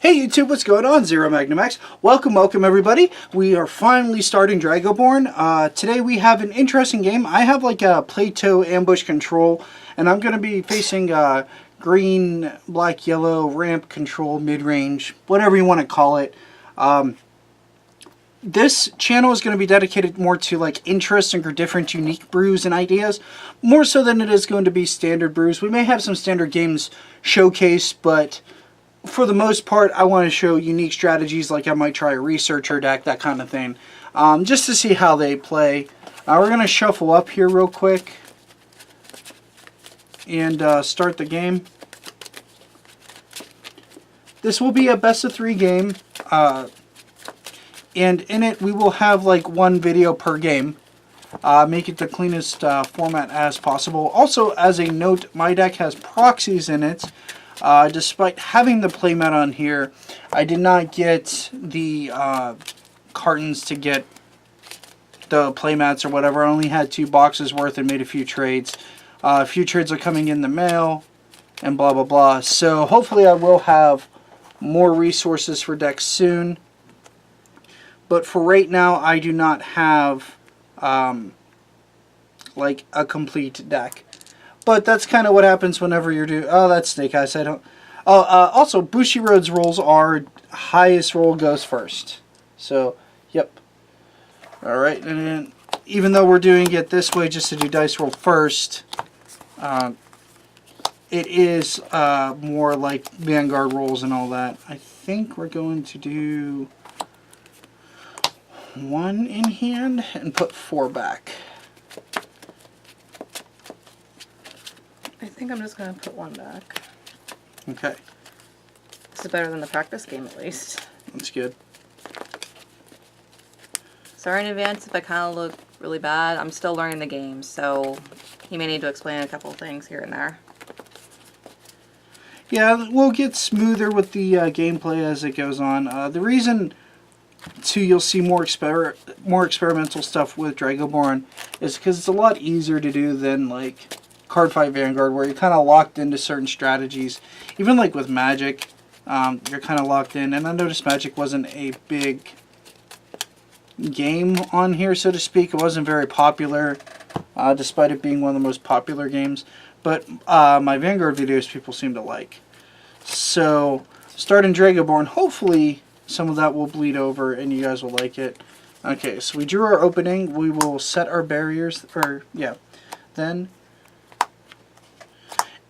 Hey YouTube, what's going on? ZeroMagnumX. Welcome everybody. We are finally starting Dragoborne. Today we have an interesting game. I have like a Plato ambush control, and I'm going to be facing green, black, yellow, ramp control, mid-range, whatever you want to call it. This channel is going to be dedicated more to like interesting or different unique brews and ideas, more so than it is going to be standard brews. We may have some standard games showcased, but for the most part, I want to show unique strategies, like I might try a researcher deck, that kind of thing, just to see how they play. We're going to shuffle up here real quick and start the game. This will be a best of 3 game, and in it we will have like 1 video per game. Make it the cleanest format as possible. Also, as a note, my deck has proxies in it. Despite having the playmat on here, I did not get the cartons to get the playmats or whatever. I only had 2 boxes worth and made a few trades. A few trades are coming in the mail and blah blah blah. So hopefully I will have more resources for decks soon. But for right now, I do not have like a complete deck. But that's kind of what happens whenever you're doing... Oh, that's Snake Eyes. I don't... Oh, also, Bushiroad's rolls are highest roll goes first. So, yep. Alright, and then even though we're doing it this way just to do dice roll first, it is more like Vanguard rolls and all that. I think we're going to do 1 in hand and put 4 back. I think I'm just going to put 1 back. Okay. This is better than the practice game, at least. That's good. Sorry in advance if I kind of look really bad. I'm still learning the game, so you may need to explain a couple of things here and there. Yeah, we'll get smoother with the gameplay as it goes on. The reason you'll see more experimental stuff with Dragoborne is because it's a lot easier to do than like Card Fight Vanguard, where you're kind of locked into certain strategies. Even like with Magic, you're kind of locked in. And I noticed Magic wasn't a big game on here, so to speak. It wasn't very popular, despite it being one of the most popular games. But my Vanguard videos people seem to like. So, starting Dragoborne, hopefully some of that will bleed over and you guys will like it. Okay, so we drew our opening. We will set our barriers, then.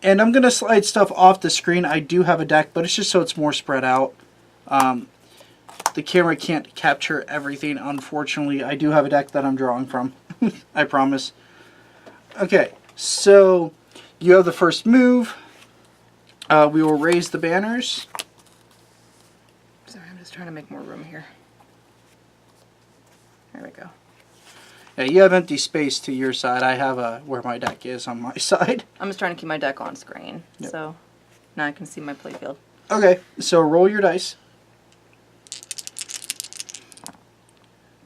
And I'm going to slide stuff off the screen. I do have a deck, but it's just so it's more spread out. The camera can't capture everything, unfortunately. I do have a deck that I'm drawing from. I promise. Okay, so you have the first move. We will raise the banners. Sorry, I'm just trying to make more room here. There we go. Yeah, you have empty space to your side. I have where my deck is on my side. I'm just trying to keep my deck on screen, Yep. so now I can see my playfield. Okay, so roll your dice.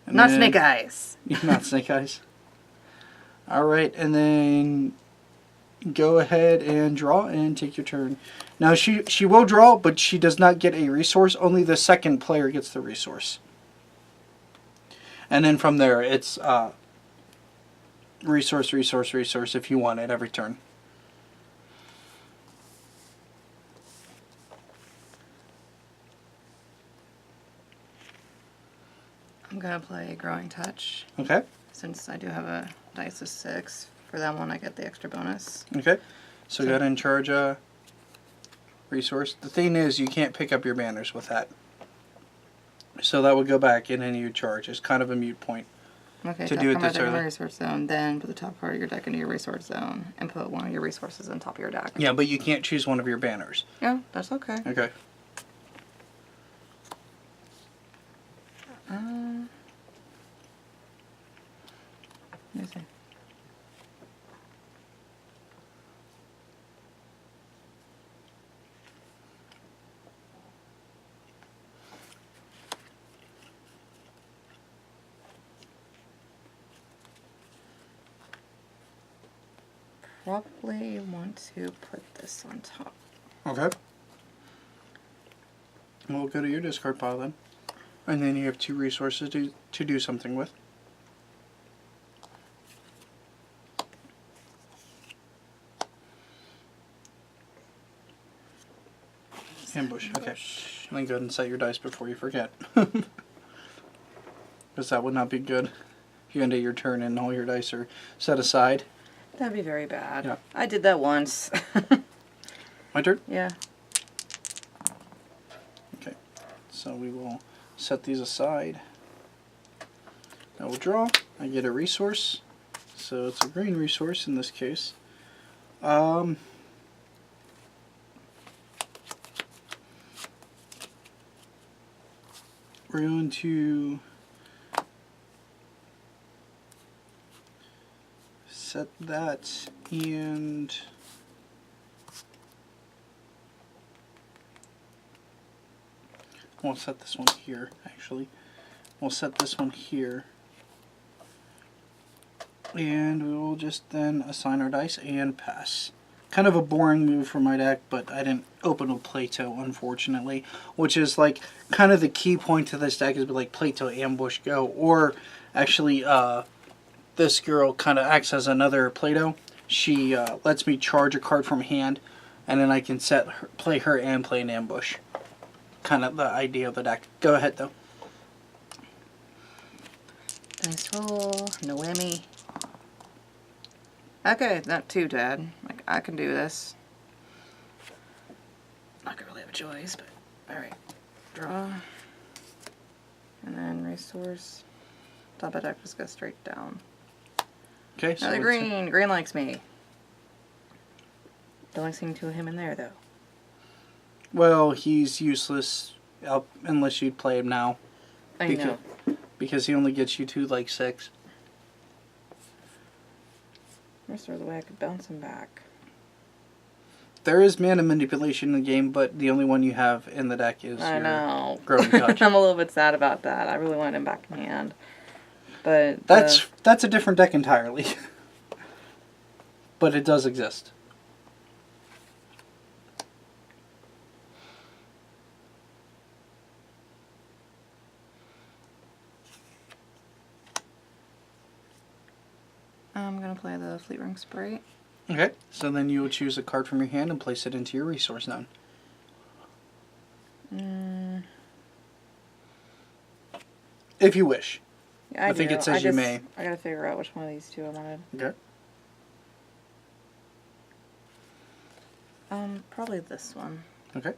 And Not then, Snake Eyes. Not Snake Eyes. Alright, and then go ahead and draw and take your turn. Now, she will draw, but she does not get a resource. Only the second player gets the resource. And then from there, it's resource if you want it every turn. I'm going to play Growing Touch. Okay. Since I do have a dice of 6. For that one, I get the extra bonus. Okay. So go ahead and charge a resource. The thing is, you can't pick up your banners with that. So that would go back in any charge. It's kind of a moot point. Okay, to top do it card my this deck in early. my resource zone, then put the top part of your deck into your resource zone, and put one of your resources on top of your deck. Yeah, but you can't choose one of your banners. Yeah, that's okay. Okay. Let me see. Probably want to put this on top. Okay. We'll go to your discard pile then. And then you have 2 resources to do something with. Ambush. Okay. And then go ahead and set your dice before you forget. Because that would not be good. If you end your turn and all your dice are set aside. That'd be very bad. Yeah. I did that once. My turn? Yeah. Okay. So we will set these aside. I will draw. I get a resource. So it's a green resource in this case. We're going to set that, and we'll set this one here, actually. We'll set this one here. And we will just then assign our dice and pass. Kind of a boring move for my deck, but I didn't open with Plato, unfortunately. Which is like kind of the key point to this deck is be like Plato, ambush, go. Or actually, this girl kind of acts as another Plato. She lets me charge a card from hand, and then I can play her and play an ambush. Kind of the idea of the deck. Go ahead though. Nice roll. No whammy. Okay, not too bad. Like, I can do this. Not gonna really have a choice, but alright. Draw. And then resource. Top of deck just go straight down. Okay, so Another green. Green likes me. Don't like seeing 2 of him in there, though. well, he's useless unless you'd play him now. I know. Because he only gets you to like 6. Restore the way I could bounce him back. There is mana manipulation in the game, but the only one you have in the deck is I your know. Growing Touch. I'm a little bit sad about that. I really wanted him back in hand. But that's a different deck entirely. But it does exist. I'm going to play the Fleet Ring Sprite. Okay, so then you will choose a card from your hand and place it into your resource node. If you wish. Yeah, I think it says you may. I gotta figure out which one of these 2 I wanted. Okay. Probably this one. Okay.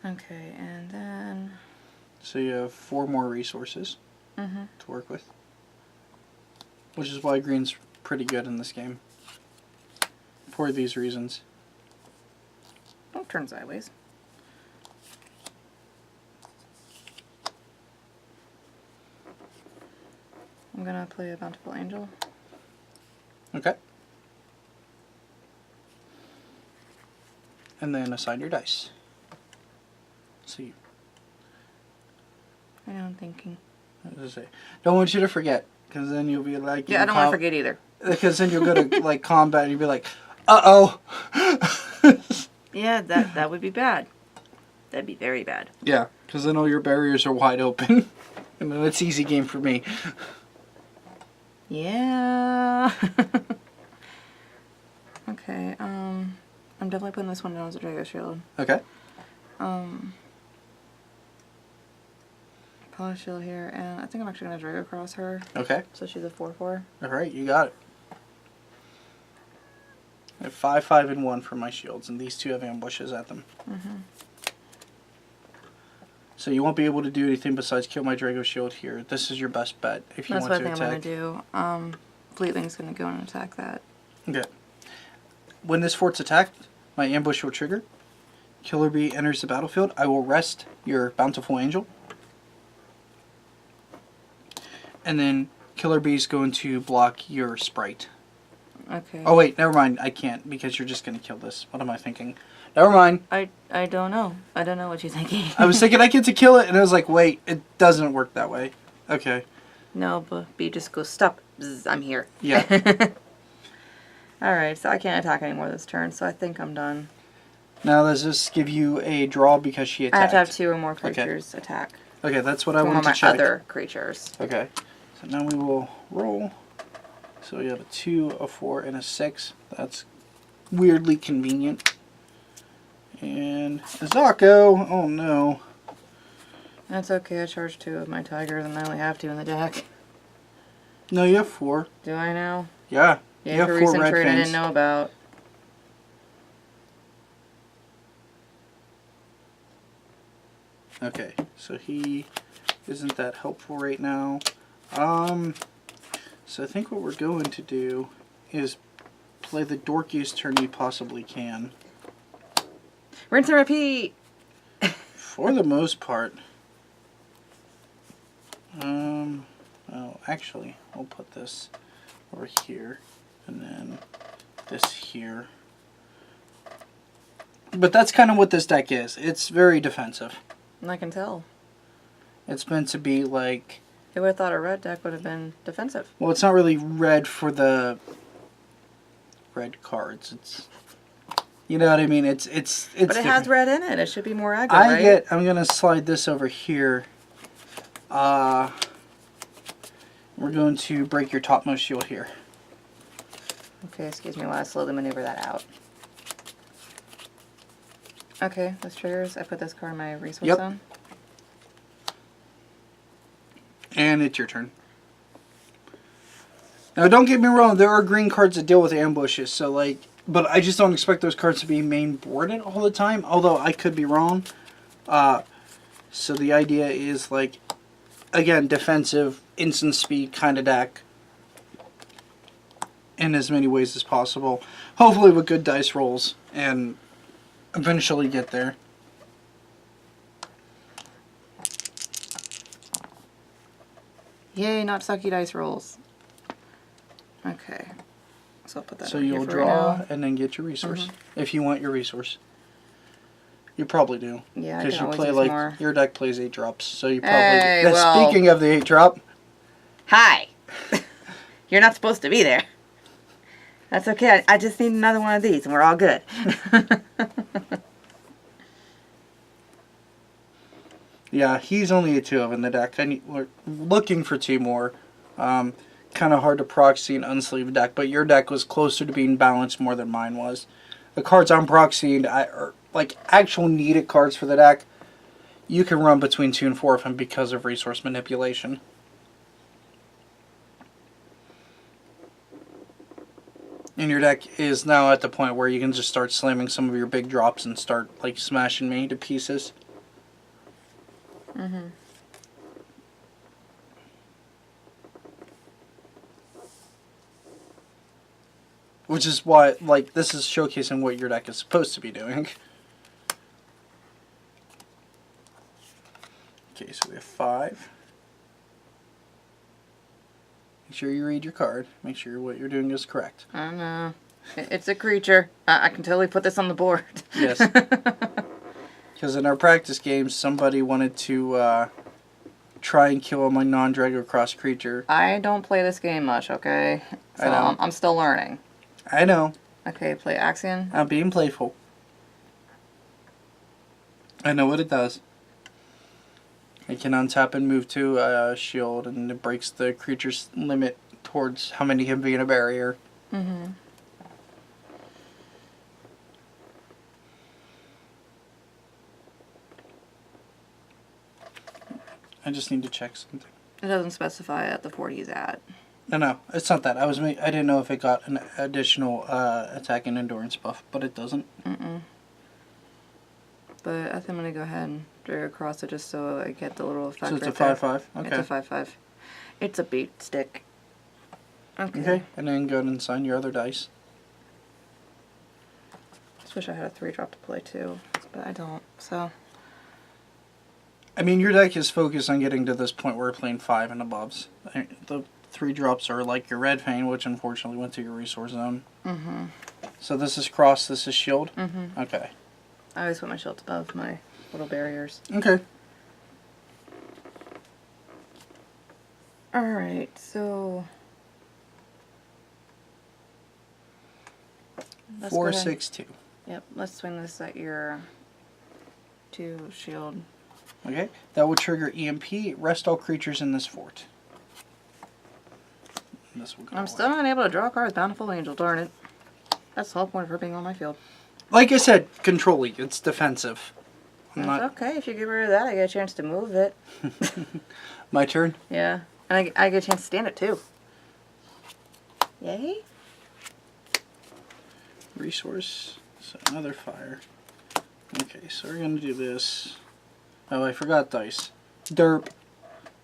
Okay, and then... So you have 4 more resources to work with. Which is why green's pretty good in this game. For these reasons. Don't turn sideways. I'm gonna play a Bountiful Angel. Okay. And then assign your dice. So you... I know, I'm thinking. Don't want you to forget, because then you'll be like... Yeah, I don't want to forget either. Because then you'll go to like combat and you'll be like, uh-oh! Yeah, that would be bad. That'd be very bad. Yeah, because then all your barriers are wide open. And then it's easy game for me. Yeah. Okay, I'm definitely putting this one down as a Drago Shield. Okay. Polish Shield here, and I think I'm actually going to Drago Cross her. Okay. So she's a 4/4. Alright, you got it. I have 5, 5, and 1 for my shields, and these 2 have ambushes at them. So you won't be able to do anything besides kill my Drago Shield here. This is your best bet if you That's want what I to think attack. I'm going to do. Fleetling's going to go and attack that. Okay. When this fort's attacked, my ambush will trigger. Killer Bee enters the battlefield. I will rest your Bountiful Angel. And then Killer Bee's going to block your Sprite. Okay. Oh wait, never mind. I can't because you're just going to kill this. What am I thinking? Never mind. I don't know. I don't know what you're thinking. I was thinking I get to kill it, and I was like, wait, it doesn't work that way. Okay. No, but B just goes, stop. Bzz, I'm here. Yeah. Alright, so I can't attack anymore this turn, so I think I'm done. Now does this give you a draw because she attacked? I have to have 2 or more creatures attack. Okay, that's what I 2 or wanted more to check. other creatures. Okay, so now we will roll. So we have a 2, a 4, and a 6. That's weirdly convenient. And Zako, oh no. That's okay, I charged 2 of my tigers and I only have 2 in the deck. No, you have 4. Do I now? Yeah, Yeah, you have for 4 recent red trade I fins. didn't know about. Okay, so he isn't that helpful right now. So I think what we're going to do is play the dorkiest turn you possibly can. Rinse and repeat! For the most part. Oh, actually, we'll put this over here, and then this here. But that's kind of what this deck is. It's very defensive. And I can tell. It's meant to be like... Who would have thought a red deck would have been defensive? Well, it's not really red for the red cards. It's... You know what I mean? It's But it different. has red in it. It should be more aggro, right? I'm going to slide this over here. We're going to break your topmost shield here. Okay, excuse me while I slowly maneuver that out. Okay, this triggers. I put this card in my resource Yep. zone. And it's your turn. Now, don't get me wrong. There are green cards that deal with ambushes. So, like... But I just don't expect those cards to be main boarded all the time. Although, I could be wrong. So, the idea is, like... Again, defensive, instant speed kind of deck. In as many ways as possible. Hopefully with good dice rolls. And eventually get there. Yay, not sucky dice rolls. Okay. So I'll put that So over here you'll for draw right now. and then get your resource. If you want your resource. You probably do. Yeah, I Because can you always play use like more. your deck plays 8 drops, so you probably. Hey, Now, well- speaking of the 8 drop, Hi! You're not supposed to be there. That's okay. I just need another one of these and we're all good. yeah, he's only a 2 of in the deck. We're looking for 2 more. Kind of hard to proxy an unsleeved deck, but your deck was closer to being balanced more than mine was. The cards I'm proxying are like actual needed cards for the deck. You can run between 2 and 4 of them because of resource manipulation. And your deck is now at the point where you can just start slamming some of your big drops and start like smashing me to pieces. Mm-hmm. Which is why, like, this is showcasing what your deck is supposed to be doing. Okay, so we have 5. Make sure you read your card. Make sure what you're doing is correct. I know. It's a creature. I can totally put this on the board. Yes. Because in our practice games, somebody wanted to try and kill my non-Drago cross creature. I don't play this game much, okay? So I know. I'm still learning. I know. Okay, play Axion. I'm being playful. I know what it does. It can untap and move to a shield, and it breaks the creature's limit towards how many can be in a barrier. Mm-hmm. I just need to check something. It doesn't specify at the fort he's at. No, it's not that. I didn't know if it got an additional attack and endurance buff, but it doesn't. Mm-mm. But I think I'm going to go ahead and drag across it just so I get the little effect. So it's right a there. 5/5. Okay. It's a 5/5. It's a beat stick. Okay. Okay, and then go ahead and sign your other dice. Just wish I had a 3-drop to play too, but I don't. So I mean, your deck is focused on getting to this point where we're playing 5 and aboves. The 3 drops are like your red vein, which unfortunately went to your resource zone. Mm-hmm. So this is cross, this is shield? Mm-hmm. Okay. I always put my shields above my little barriers. Okay. Alright, so Let's 4, go ahead. 6, 2. Yep, let's swing this at your 2 shield. Okay, that will trigger EMP. Rest all creatures in this fort. And this will go I'm away. still not able to draw a card with Bountiful Angel, darn it. That's the whole point of her being on my field. Like I said, control-y. It's defensive. That's okay. If you get rid of that, I get a chance to move it. My turn? Yeah. And I get a chance to stand it, too. Yay. Resource. So another fire. Okay, so we're going to do this. Oh, I forgot dice. Derp.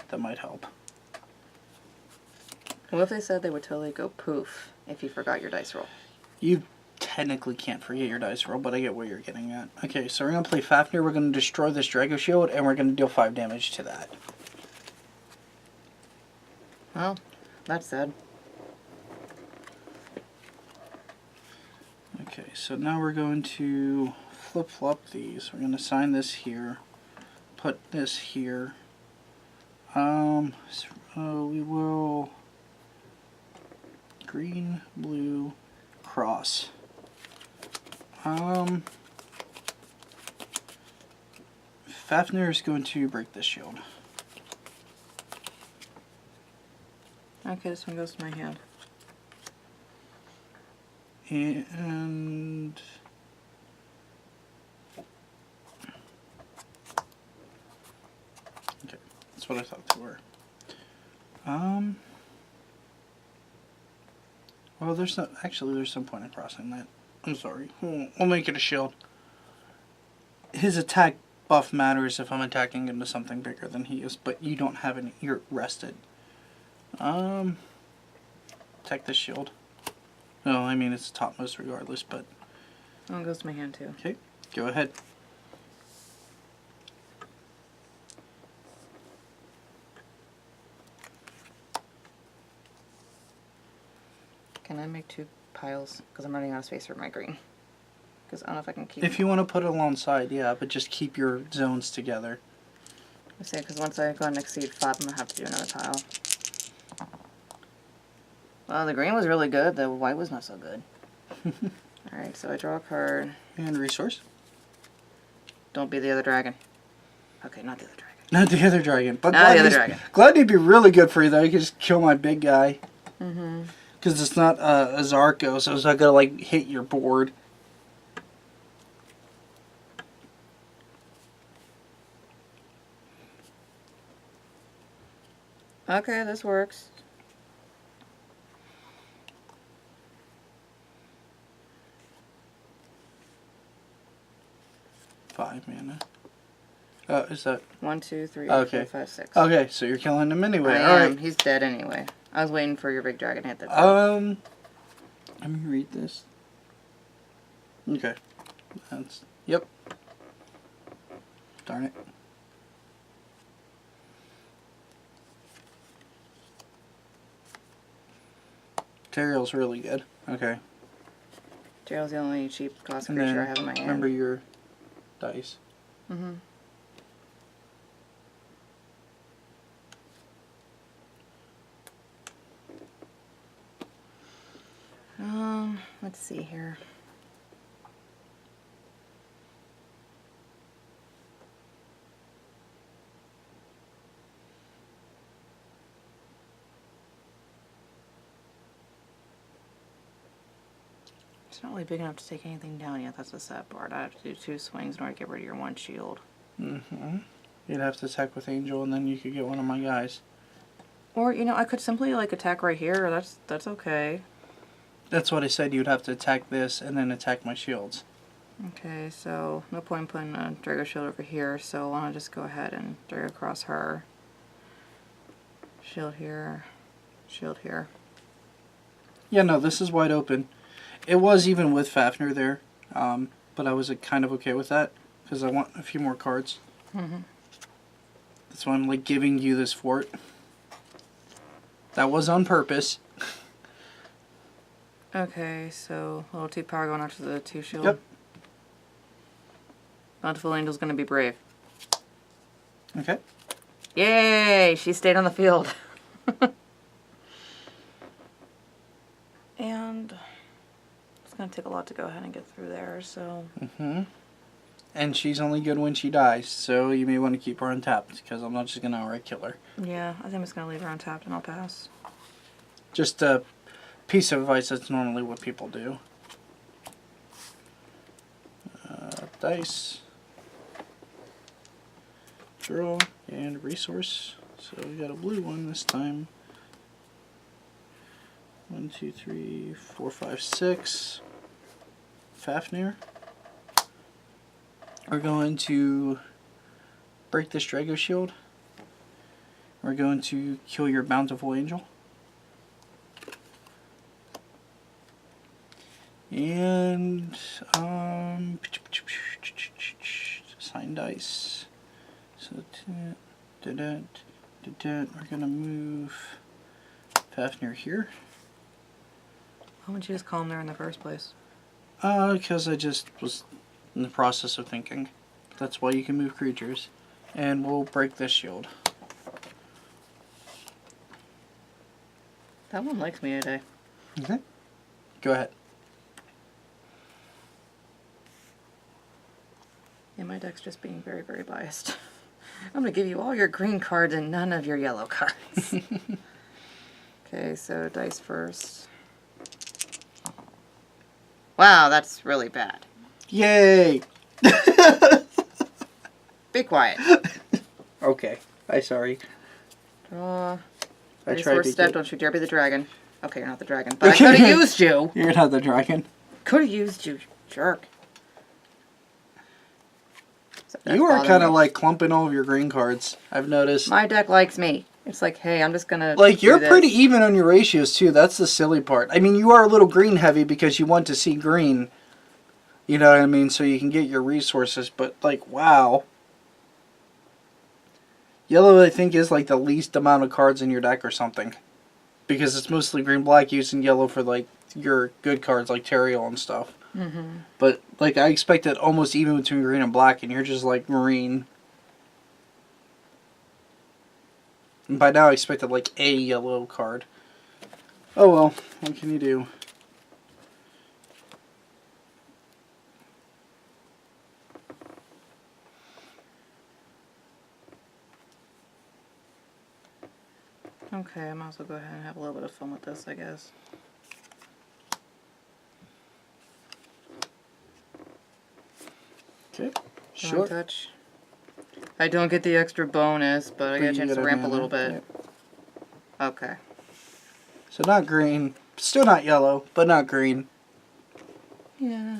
That might help. What if they said they would totally go poof if you forgot your dice roll? You technically can't forget your dice roll, but I get where you're getting at. Okay, so we're going to play Fafnir. We're going to destroy this Drago Shield, and we're going to deal 5 damage to that. Well, that's sad. Okay, so now we're going to flip-flop these. We're going to assign this here. Put this here. So we will green, blue, cross. Fafnir is going to break this shield. Okay, this one goes to my hand. And okay, that's what I thought they were. Well, there's no, actually there's some point in crossing that. I'm sorry. We'll make it a shield. His attack buff matters if I'm attacking into something bigger than he is, but you don't have any. You're rested. Attack this shield. No, I mean it's topmost regardless, but That one goes to my hand, too. okay, go ahead. Can I make 2 piles? Because I'm running out of space for my green. Because I don't know if I can keep... If you want to put it alongside, yeah, but just keep your zones together. I say, because once I go and exceed 5, I'm going to have to do another tile. Well, the green was really good. The white was not so good. Alright, so I draw a card. And resource. Don't be the other dragon. Okay, not the other dragon. Not the other dragon. But Not the other dragon. Glad he'd be really good for you, though. You could just kill my big guy. Mm-hmm. Because it's not a Zarko, so it's not going to, like, hit your board. Okay, this works. Five mana. Is that... 1, 2, 3, Okay. 4, 5, 6. Okay, so you're killing him anyway. I am. Alright. He's dead anyway. I was waiting for your big dragon to hit the Let me read this. Okay. That's... Yep. Darn it. Material's really good. Okay. Gerald's the only cheap cost And creature then I have in my hand. remember your dice. Mm-hmm. Let's see here. It's not really big enough to take anything down yet. That's the sad part. I have to do 2 swings in order to get rid of your 1 shield. Mm-hmm. You'd have to attack with Angel, and then you could get one of my guys. Or, you know, I could simply, like, attack right here. That's okay. That's what I said. You'd have to attack this, and then attack my shields. Okay, so no point in putting a Drago shield over here, so why don't I just go ahead and drag across her. Shield here. Shield here. Yeah, no, this is wide open. It was even with Fafnir there, but I was kind of okay with that, because I want a few more cards. Mm-hmm. That's why I'm, like, giving you this fort. That was on purpose. Okay, so a little 2 power going after the 2 shield. Yep. Bountiful Angel's gonna be brave. Okay. Yay! She stayed on the field. And it's going to take a lot to go ahead and get through there, so... Mm-hmm. And she's only good when she dies, so you may want to keep her untapped, because I'm not just going to outright kill her. Yeah, I think I'm just going to leave her untapped and I'll pass. Just a piece of advice, that's normally what people do. Dice. Draw, and resource. So we got a blue one this time. 1, 2, 3, 4, 5, 6. Fafnir. We're going to break this Drago shield. We're going to kill your Bountiful Angel. And assign dice. So we're gonna move Fafnir here. Why would you just call him there in the first place? Because I just was in the process of thinking. That's why you can move creatures. And we'll break this shield. That one likes me today. Okay. Go ahead. Yeah, my deck's just being very, very biased. I'm going to give you all your green cards and none of your yellow cards. Okay, so dice first. Wow, that's really bad. Yay! Be quiet. Okay. I'm sorry. Draw. I tried Resource to step, get... don't you dare be the dragon. Okay, you're not the dragon, but I could have used you. You're not the dragon. Could have used you, jerk. You are kind of like clumping all of your green cards, I've noticed. My deck likes me. It's like, hey, I'm just gonna Like, you're do pretty this. even on your ratios, too. That's the silly part. I mean, you are a little green heavy because you want to see green. You know what I mean? So you can get your resources, but, like, wow. Yellow, I think, is, like, the least amount of cards in your deck or something. Because it's mostly green-black, using yellow for, like, your good cards, like Teriel and stuff. Mm-hmm. But, like, I expected almost even between green and black, and you're just, like, marine. And by now I expected, like, a yellow card. Oh well, what can you do? Okay, I might as well go ahead and have a little bit of fun with this, I guess. Okay, Sure. Touch. I don't get the extra bonus, but I get a chance to ramp a little bit. Yep. Okay. So not green, still not yellow, but not green. Yeah.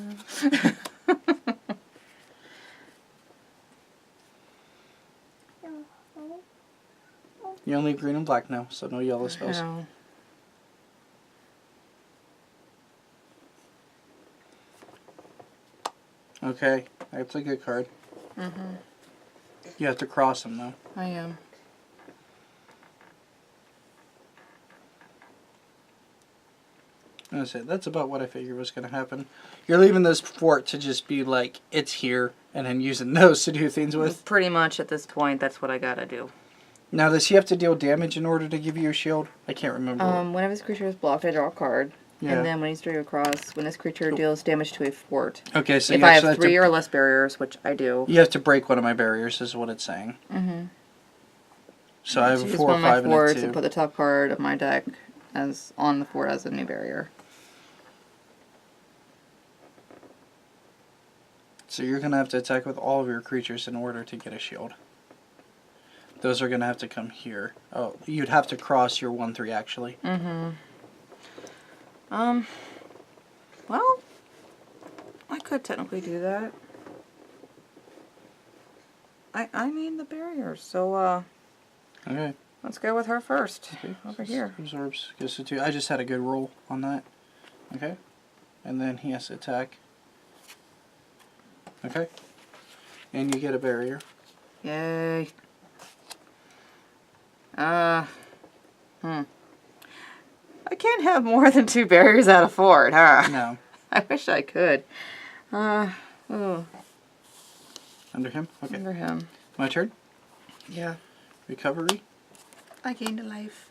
You only have green and black now, so no yellow spells. No. Okay, that's a good card. Mm-hmm. You have to cross them though. I am. That's about what I figured was going to happen. You're leaving this fort to just be like, it's here, and then using those to do things with. Pretty much at this point, that's what I gotta do. Now, does he have to deal damage in order to give you a shield? I can't remember. Whenever this creature is blocked, I draw a card. Yeah. And then when he's dragged across, when this creature deals damage to a fort. Okay, so if you I actually have 3 or less barriers, which I do. You have to break one of my barriers, is what it's saying. Mm-hmm. So I have a Choose 4, one of my 5, and a forts 2. and put the top card of my deck as on the fort as a new barrier. So you're going to have to attack with all of your creatures in order to get a shield. Those are going to have to come here. Oh, you'd have to cross your 1-3 actually. Mm-hmm. Well, I could technically do that. I need the barriers, so Okay. let's go with her first. Okay. Over here. Absorbs, goes to 2. I just had a good roll on that. Okay. And then he has to attack. Okay. And you get a barrier. Yay. I can't have more than 2 barriers at a fort, huh? No. I wish I could. Oh. Under him? Okay. Under him. My turn? Yeah. Recovery. I gained a life.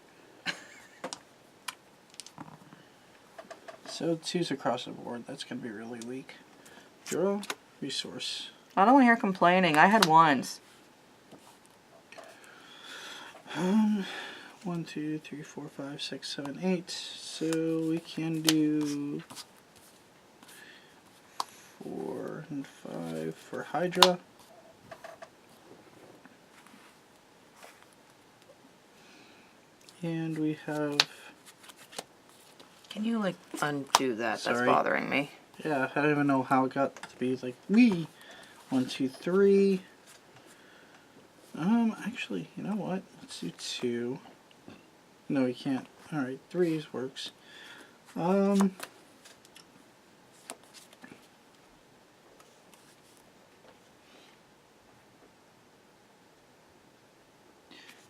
So 2's across the board. That's going to be really weak. Draw, resource. I don't want to hear complaining. I had 1s. 1, 2, 3, 4, 5, 6, 7, 8. So we can do 4 and 5 for Hydra. And we have... Can you, like, undo that? Sorry. That's bothering me. Yeah, I don't even know how it got to be like, wee! 1, 2, 3. Actually, you know what? Let's do 2. No, we can't. Alright, 3's works.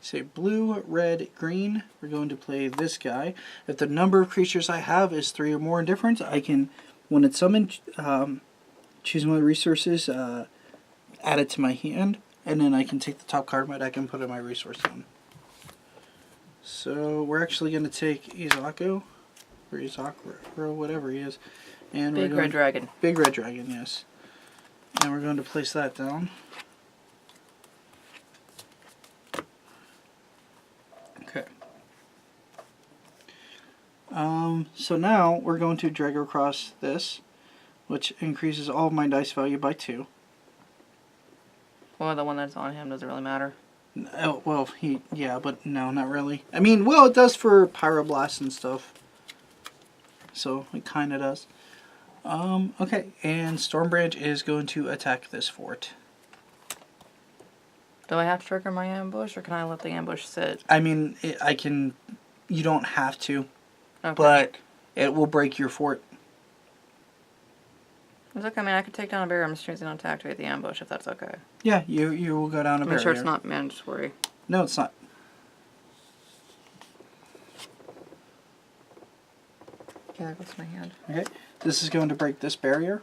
Say blue, red, green. We're going to play this guy. If the number of creatures I have is 3 or more in difference, I can, when it's summoned, choose one of the resources, add it to my hand, and then I can take the top card of my deck and put it in my resource zone. So we're actually going to take Izako, or Izakura, or whatever he is. And Big red dragon. Big red dragon, yes. And we're going to place that down. Okay. So now we're going to drag across this, which increases all of my dice value by 2. Well, the one that's on him doesn't really matter. Oh, well, yeah, but no, not really. I mean, well, it does for Pyroblast and stuff. So, it kind of does. Okay, and Stormbranch is going to attack this fort. Do I have to trigger my ambush, or can I let the ambush sit? I mean, I can... You don't have to, Okay. but it will break your fort. It's okay. I mean, I could take down a barrier. I'm just choosing not to activate the ambush, if that's okay. Yeah, you will go down a barrier. I'm sure it's not mandatory. No, it's not. Okay, that goes to my hand. Okay, this is going to break this barrier.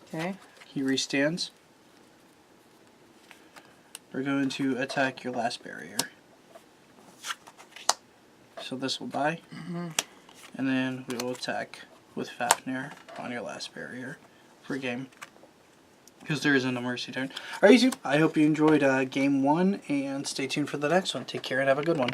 Okay. He restands. We're going to attack your last barrier. So this will die. Mm-hmm. And then we will attack with Fafnir on your last barrier for game. Because there isn't a mercy turn. Alright, YouTube, I hope you enjoyed game 1, and stay tuned for the next one. Take care and have a good one.